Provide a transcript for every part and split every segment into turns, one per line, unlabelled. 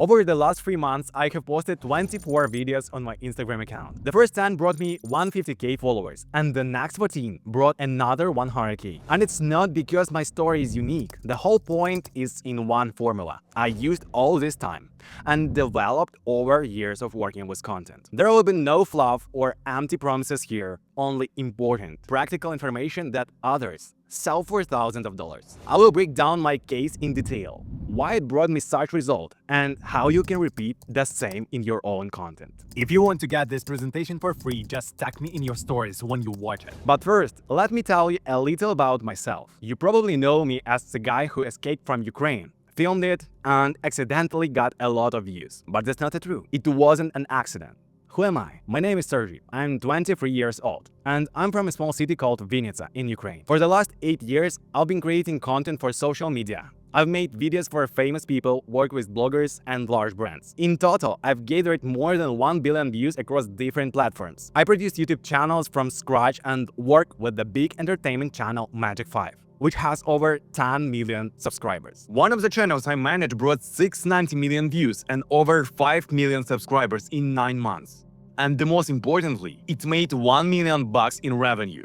Over the last 3 months, I have posted 24 videos on my Instagram account. The first 10 brought me 150k followers, and the next 14 brought another 100k. And it's not because my story is unique. The whole point is in one formula. I used all this time and developed over years of working with content. There will be no fluff or empty promises here, only important, practical information that others sell for thousands of dollars. I will break down my case in detail, why it brought me such result, and how you can repeat the same in your own content.
If you want to get this presentation for free, just tag me in your stories when you watch it.
But first, let me tell you a little about myself. You probably know me as the guy who escaped from Ukraine, filmed it, and accidentally got a lot of views. But that's not true. It wasn't an accident. Who am I? My name is Sergey. I'm 23 years old, and I'm from a small city called Vinnytsia in Ukraine. For the last 8 years, I've been creating content for social media. I've made videos for famous people, worked with bloggers and large brands. In total, I've gathered more than 1 billion views across different platforms. I produce YouTube channels from scratch and work with the big entertainment channel Magic 5, which has over 10 million subscribers. One of the channels I manage brought 690 million views and over 5 million subscribers in 9 months. And the most importantly, it made $1 million in revenue.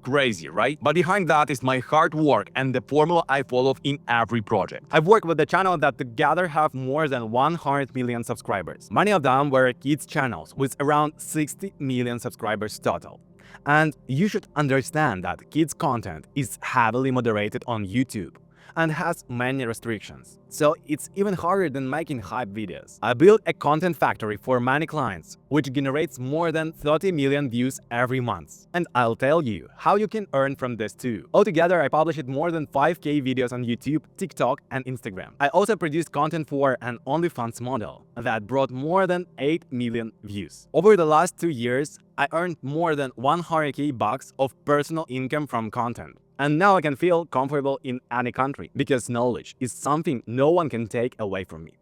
Crazy, right? But behind that is my hard work and the formula I follow in every project. I've worked with a channel that together have more than 100 million subscribers. Many of them were kids channels with around 60 million subscribers total. And you should understand that kids content is heavily moderated on YouTube and has many restrictions. So it's even harder than making hype videos. I built a content factory for many clients, which generates more than 30 million views every month. And I'll tell you how you can earn from this too. Altogether, I published more than 5k videos on YouTube, TikTok, and Instagram. I also produced content for an OnlyFans model that brought more than 8 million views. Over the last 2 years, I earned more than 100k bucks of personal income from content. And now I can feel comfortable in any country because knowledge is something no one can take away from me.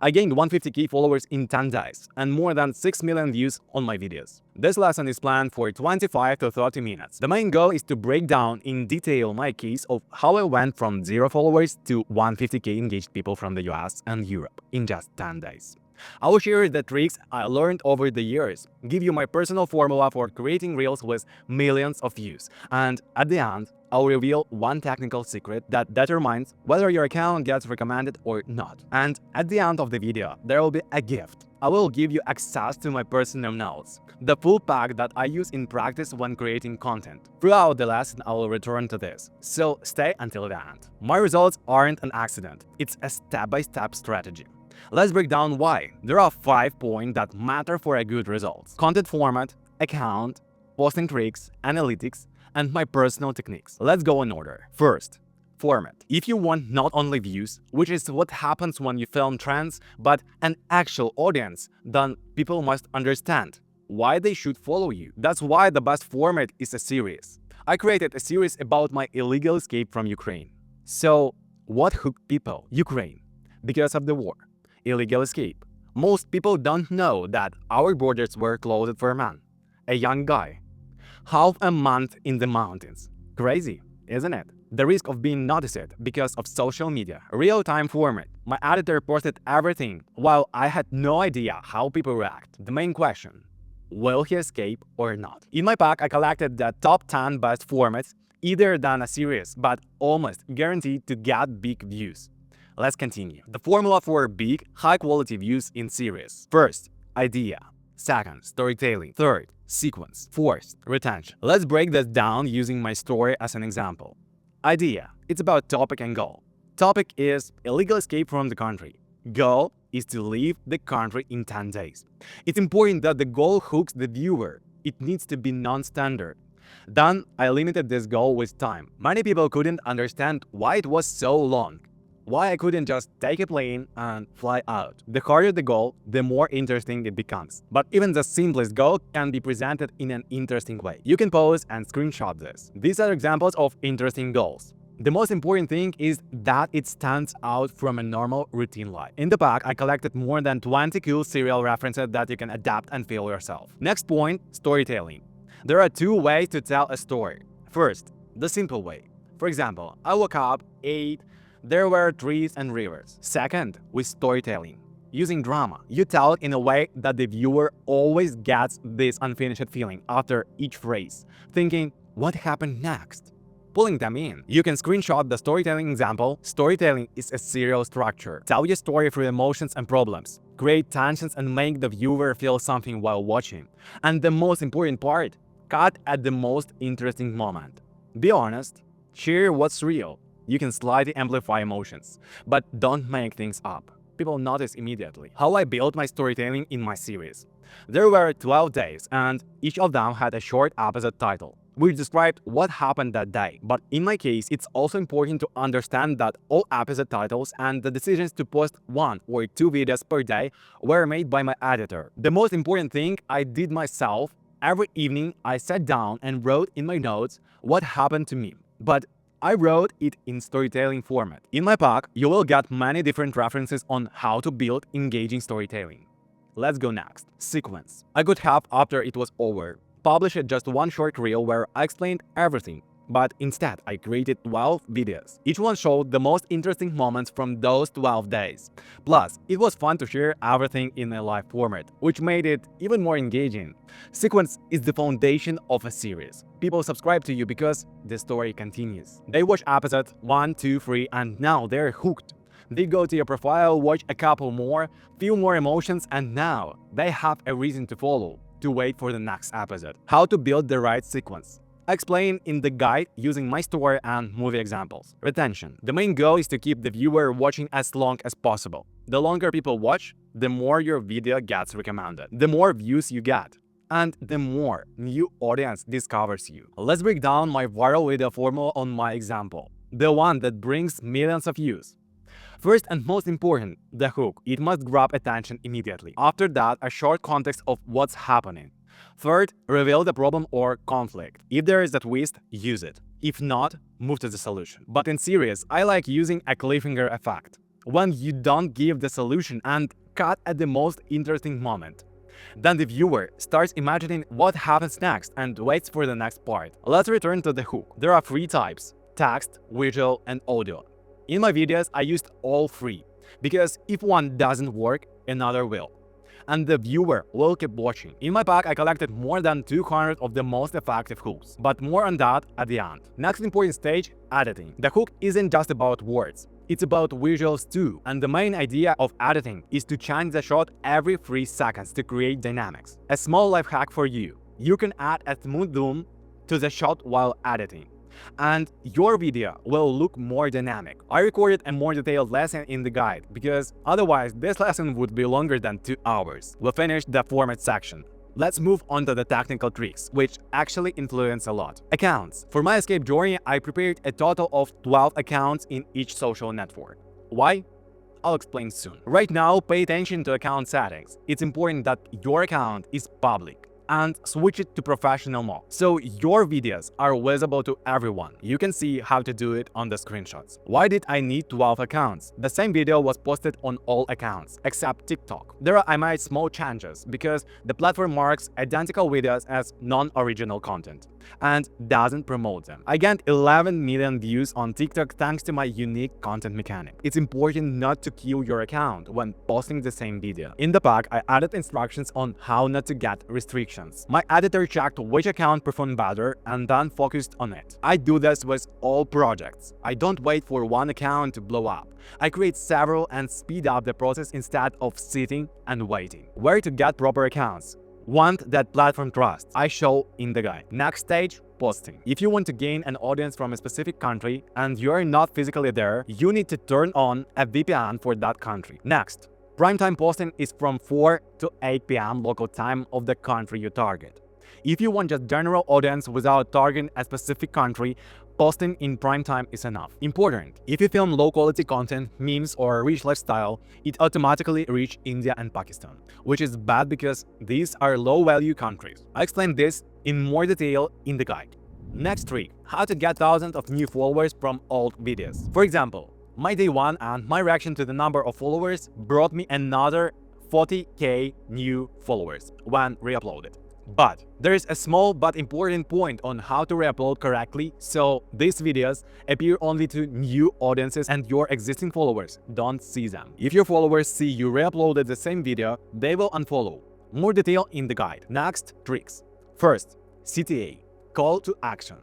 I gained 150k followers in 10 days and more than 6 million views on my videos. This lesson is planned for 25 to 30 minutes. The main goal is to break down in detail my case of how I went from 0 followers to 150k engaged people from the US and Europe in just 10 days. I will share the tricks I learned over the years, give you my personal formula for creating reels with millions of views, and at the end, I'll reveal one technical secret that determines whether your account gets recommended or not. And at the end of the video, there will be a gift. I will give you access to my personal notes, the full pack that I use in practice when creating content. Throughout the lesson, I will return to this, so stay until the end. My results aren't an accident, it's a step-by-step strategy. Let's break down why. There are 5 points that matter for a good result: content format, account, posting tricks, analytics, and my personal techniques. Let's go in order. First, format. If you want not only views, which is what happens when you film trends, but an actual audience, then people must understand why they should follow you. That's why the best format is a series. I created a series about my illegal escape from Ukraine. So, what hooked people? Ukraine. Because of the war. Illegal escape. Most people don't know that our borders were closed for a man, a young guy. Half a month in the mountains. Crazy, isn't it? The risk of being noticed because of social media. Real-time format. My editor posted everything while I had no idea how people react. The main question: will he escape or not? In my pack, I collected the top 10 best formats, either than a series, but almost guaranteed to get big views. Let's continue. The formula for big, high-quality views in series. First, idea. Second, storytelling. Third, sequence. Fourth, retention. Let's break this down using my story as an example. Idea. It's about topic and goal. Topic is illegal escape from the country. Goal is to leave the country in 10 days. It's important that the goal hooks the viewer. It needs to be non-standard. Then I limited this goal with time. Many people couldn't understand why it was so long. Why I couldn't just take a plane and fly out. The harder the goal, the more interesting it becomes. But even the simplest goal can be presented in an interesting way. You can pause and screenshot this. These are examples of interesting goals. The most important thing is that it stands out from a normal routine life. In the pack, I collected more than 20 cool serial references that you can adapt and feel yourself. Next point, storytelling. There are 2 ways to tell a story. First, the simple way. For example, I woke up, ate, there were trees and rivers. Second, with storytelling. using drama. You tell it in a way that the viewer always gets this unfinished feeling after each phrase, thinking, what happened next? Pulling them in. You can screenshot the storytelling example. Storytelling is a serial structure. Tell your story through emotions and problems. Create tensions and make the viewer feel something while watching. And the most important part, cut at the most interesting moment. Be honest. Share what's real. You can slightly amplify emotions, but don't make things up. People notice immediately. How I built my storytelling in my series. There were 12 days, and each of them had a short episode title, which described what happened that day. But in my case, it's also important to understand that all episode titles and the decisions to post 1 or 2 videos per day were made by my editor. The most important thing I did myself, every evening I sat down and wrote in my notes what happened to me. But I wrote it in storytelling format. In my pack, you will get many different references on how to build engaging storytelling. Let's go next. Sequence. I could have, after it was over, published just one short reel where I explained everything, but instead I created 12 videos. Each one showed the most interesting moments from those 12 days. Plus, it was fun to share everything in a live format, which made it even more engaging. Sequence is the foundation of a series. People subscribe to you because the story continues. They watch episode 1, 2, 3, and now they're hooked. They go to your profile, watch a couple more, feel more emotions, and now they have a reason to follow, to wait for the next episode. How to build the right sequence. I explain in the guide using my story and movie examples. Retention. The main goal is to keep the viewer watching as long as possible. The longer people watch, the more your video gets recommended, the more views you get, and the more new audience discovers you. Let's break down my viral video formula on my example, the one that brings millions of views. First and most important, the hook. It must grab attention immediately. After that, a short context of what's happening. Third, reveal the problem or conflict. If there is a twist, use it. If not, move to the solution. But in series, I like using a cliffhanger effect, when you don't give the solution and cut at the most interesting moment. Then the viewer starts imagining what happens next and waits for the next part. Let's return to the hook. There are 3 types: text, visual, and audio. In my videos, I used all 3, because if one doesn't work, another will, and the viewer will keep watching. In my pack, I collected more than 200 of the most effective hooks, but more on that at the end. Next important stage, editing. The hook isn't just about words, it's about visuals too, and the main idea of editing is to change the shot every 3 seconds to create dynamics. A small life hack for you: you can add a smooth zoom to the shot while editing, and your video will look more dynamic. I recorded a more detailed lesson in the guide, because otherwise this lesson would be longer than 2 hours. We finished the format section. Let's move on to the technical tricks, which actually influence a lot. Accounts. For my escape journey, I prepared a total of 12 accounts in each social network. Why? I'll explain soon. Right now, pay attention to account settings. It's important that your account is public, and switch it to professional mode, so your videos are visible to everyone. You can see how to do it on the screenshots. Why did I need 12 accounts? The same video was posted on all accounts, except TikTok. There I made small changes, because the platform marks identical videos as non-original content and doesn't promote them. I gained 11 million views on TikTok thanks to my unique content mechanic. It's important not to kill your account when posting the same video. In the pack, I added instructions on how not to get restrictions. My editor checked which account performed better and then focused on it. I do this with all projects. I don't wait for one account to blow up. I create several and speed up the process instead of sitting and waiting. Where to get proper accounts? Want that platform trusts? I show in the guide. Next stage, posting. If you want to gain an audience from a specific country and you are not physically there, you need to turn on a VPN for that country. Next, primetime posting is from 4 to 8 p.m. local time of the country you target. If you want just general audience without targeting a specific country, posting in prime time is enough. Important: if you film low-quality content, memes, or rich lifestyle, it automatically reach India and Pakistan, which is bad because these are low-value countries. I explain this in more detail in the guide. Next trick: how to get thousands of new followers from old videos. For example, my day 1 and my reaction to the number of followers brought me another 40k new followers when re-uploaded. But there is a small but important point on how to re-upload correctly, so these videos appear only to new audiences and your existing followers don't see them. If your followers see you re-uploaded the same video, they will unfollow. More detail in the guide. Next, tricks. First, CTA, call to action.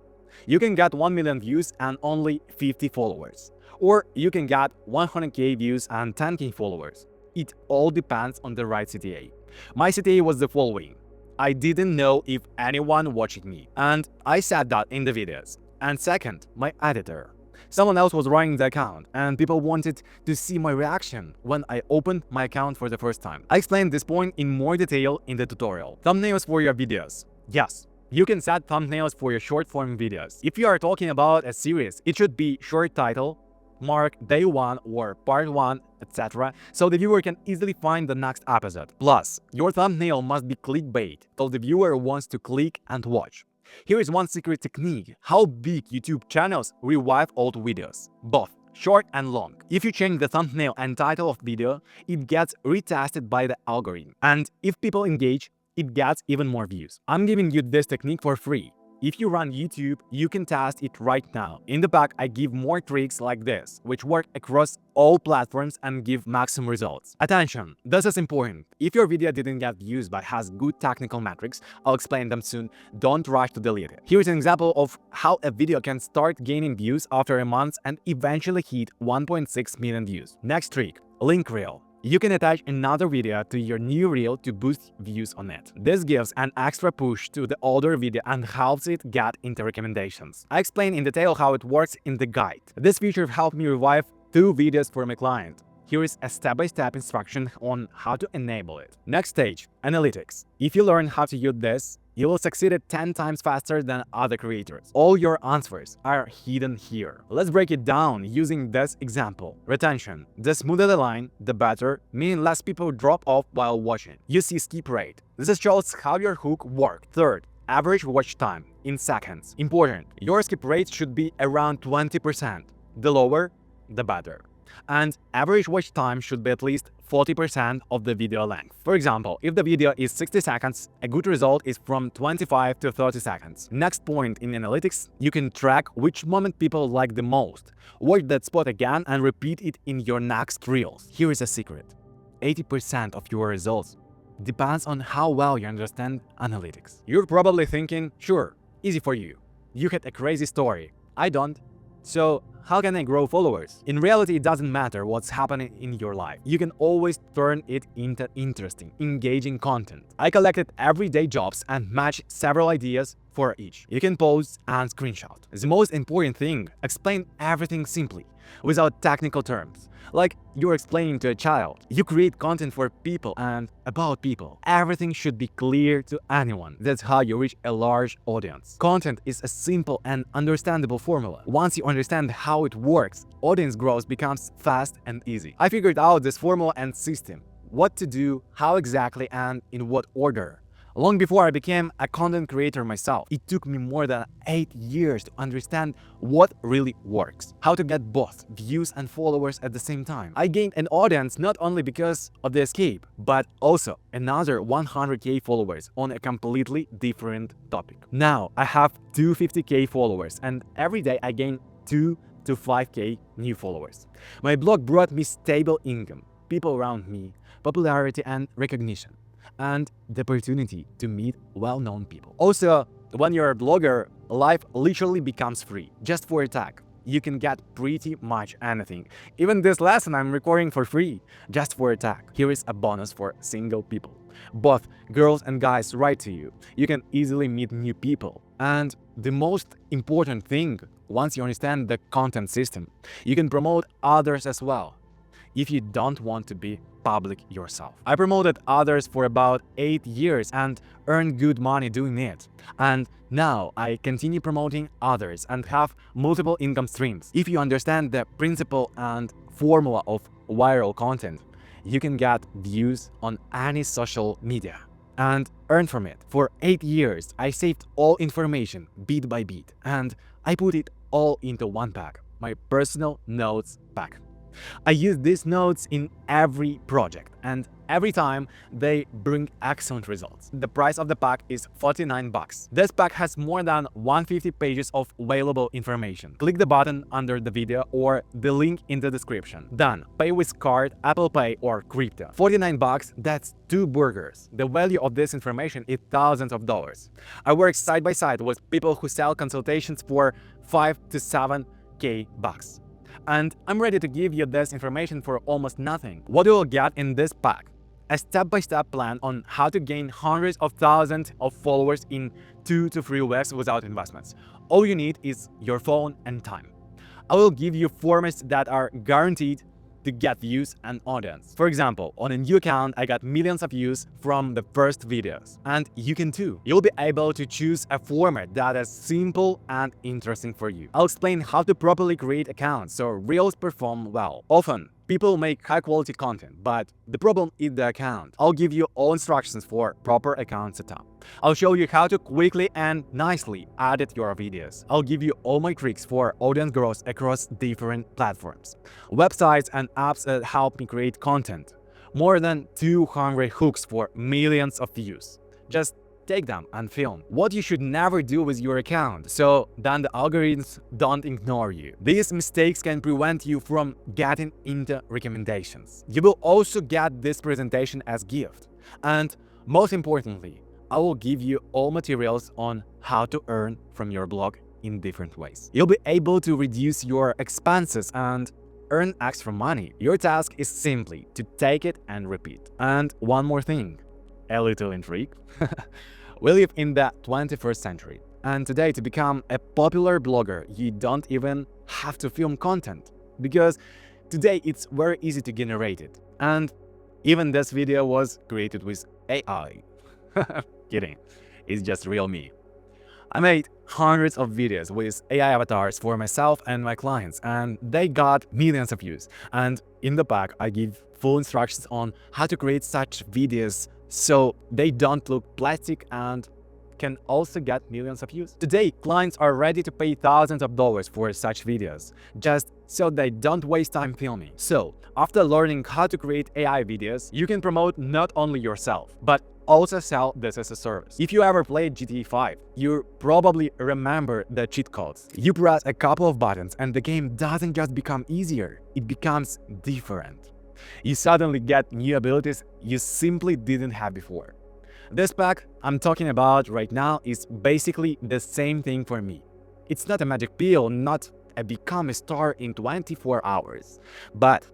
You can get 1 million views and only 50 followers. Or you can get 100k views and 10k followers. It all depends on the right CTA. My CTA was the following. I didn't know if anyone watching me, and I said that in the videos. And second, my editor. Someone else was running the account, and people wanted to see my reaction when I opened my account for the first time. I explained this point in more detail in the tutorial. Thumbnails for your videos. Yes, you can set thumbnails for your short-form videos. If you are talking about a series, it should be short title, mark day 1 or part 1, etc. so the viewer can easily find the next episode. Plus, your thumbnail must be clickbait, so the viewer wants to click and watch. Here is one secret technique: how big YouTube channels revive old videos, both short and long. If you change the thumbnail and title of video, it gets retested by the algorithm. And if people engage, it gets even more views. I'm giving you this technique for free. If you run YouTube, you can test it right now. In the back, I give more tricks like this, which work across all platforms and give maximum results. Attention, this is important. If your video didn't get views but has good technical metrics, I'll explain them soon. Don't rush to delete it. Here's an example of how a video can start gaining views after a month and eventually hit 1.6 million views. Next trick, link reel. You can attach another video to your new reel to boost views on it. This gives an extra push to the older video and helps it get into recommendations. I explain in detail how it works in the guide. This feature helped me revive 2 videos for my client. Here is a step-by-step instruction on how to enable it. Next stage, analytics. If you learn how to use this, you will succeed 10 times faster than other creators. All your answers are hidden here. Let's break it down using this example. Retention. The smoother the line, the better, meaning less people drop off while watching. You see skip rate. This shows how your hook worked. Third, average watch time in seconds. Important. Your skip rate should be around 20%. The lower, the better. And average watch time should be at least 40% of the video length. For example, if the video is 60 seconds, a good result is from 25 to 30 seconds. Next point in analytics, you can track which moment people like the most. Watch that spot again and repeat it in your next reels. Here is a secret. 80% of your results depends on how well you understand analytics. You're probably thinking, sure, easy for you. You had a crazy story. I don't. So how can I grow followers? In reality, it doesn't matter what's happening in your life. You can always turn it into interesting, engaging content. I collected everyday jobs and matched several ideas for each. You can pause and screenshot. The most important thing, explain everything simply, without technical terms. Like you're explaining to a child. You create content for people and about people. Everything should be clear to anyone. That's how you reach a large audience. Content is a simple and understandable formula. Once you understand how it works, audience growth becomes fast and easy. I figured out this formula and system. What to do, how exactly, and in what order. Long before I became a content creator myself, it took me more than 8 years to understand what really works. How to get both views and followers at the same time. I gained an audience not only because of the escape, but also another 100k followers on a completely different topic. Now I have 250k followers and every day I gain 2 to 5k new followers. My blog brought me stable income, people around me, popularity and recognition, and the opportunity to meet well-known people. Also, when you're a blogger, life literally becomes free. Just for a tag, you can get pretty much anything. Even this lesson I'm recording for free, just for a tag. Here is a bonus for single people. Both girls and guys write to you. You can easily meet new people. And the most important thing, once you understand the content system, you can promote others as well, if you don't want to be public yourself. I promoted others for about 8 years and earned good money doing it. And now I continue promoting others and have multiple income streams. If you understand the principle and formula of viral content, you can get views on any social media and earn from it. For 8 years, I saved all information bit by bit and I put it all into one pack, my personal notes pack. I use these notes in every project, and every time they bring excellent results. The price of the pack is 49 bucks. This pack has more than 150 pages of available information. Click the button under the video or the link in the description. Done. Pay with card, Apple Pay or crypto. 49 bucks, that's 2 burgers. The value of this information is thousands of dollars. I work side by side with people who sell consultations for 5 to 7k bucks. And I'm ready to give you this information for almost nothing. What you will get in this pack? A step-by-step plan on how to gain hundreds of thousands of followers in 2 to 3 weeks without investments. All you need is your phone and time. I will give you formats that are guaranteed to get views and audience. For example, on a new account, I got millions of views from the first videos. And you can too. You'll be able to choose a format that is simple and interesting for you. I'll explain how to properly create accounts so Reels perform well. Often, people make high-quality content, but the problem is the account. I'll give you all instructions for proper account setup. I'll show you how to quickly and nicely edit your videos. I'll give you all my tricks for audience growth across different platforms, websites and apps that help me create content. More than 200 hooks for millions of views. Just take them and film. What you should never do with your account, so then the algorithms don't ignore you. These mistakes can prevent you from getting into recommendations. You will also get this presentation as gift. And most importantly, I will give you all materials on how to earn from your blog in different ways. You'll be able to reduce your expenses and earn extra money. Your task is simply to take it and repeat. And one more thing. A little intrigue. We live in the 21st century, and today to become a popular blogger, you don't even have to film content, because today it's very easy to generate it. And even this video was created with AI. Kidding, it's just real me. I made hundreds of videos with AI avatars for myself and my clients, and they got millions of views. And in the pack, I give full instructions on how to create such videos so they don't look plastic and can also get millions of views. Today, clients are ready to pay thousands of dollars for such videos, just so they don't waste time filming. So, after learning how to create AI videos, you can promote not only yourself, but also sell this as a service. If you ever played GTA 5, you probably remember the cheat codes. You press a couple of buttons and the game doesn't just become easier, it becomes different. You suddenly get new abilities you simply didn't have before. This pack I'm talking about right now is basically the same thing for me. It's not a magic pill, not a become a star in 24 hours, but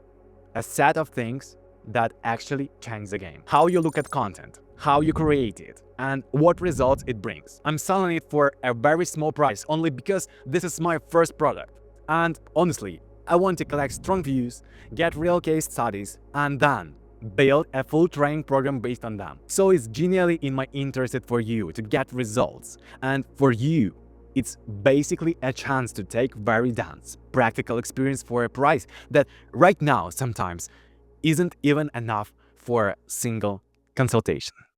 a set of things that actually change the game. How you look at content, how you create it, and what results it brings. I'm selling it for a very small price only because this is my first product. And honestly, I want to collect strong views, get real case studies, and then build a full training program based on them. So it's genuinely in my interest for you to get results. And for you, it's basically a chance to take very dense, practical experience for a price that right now sometimes isn't even enough for a single consultation.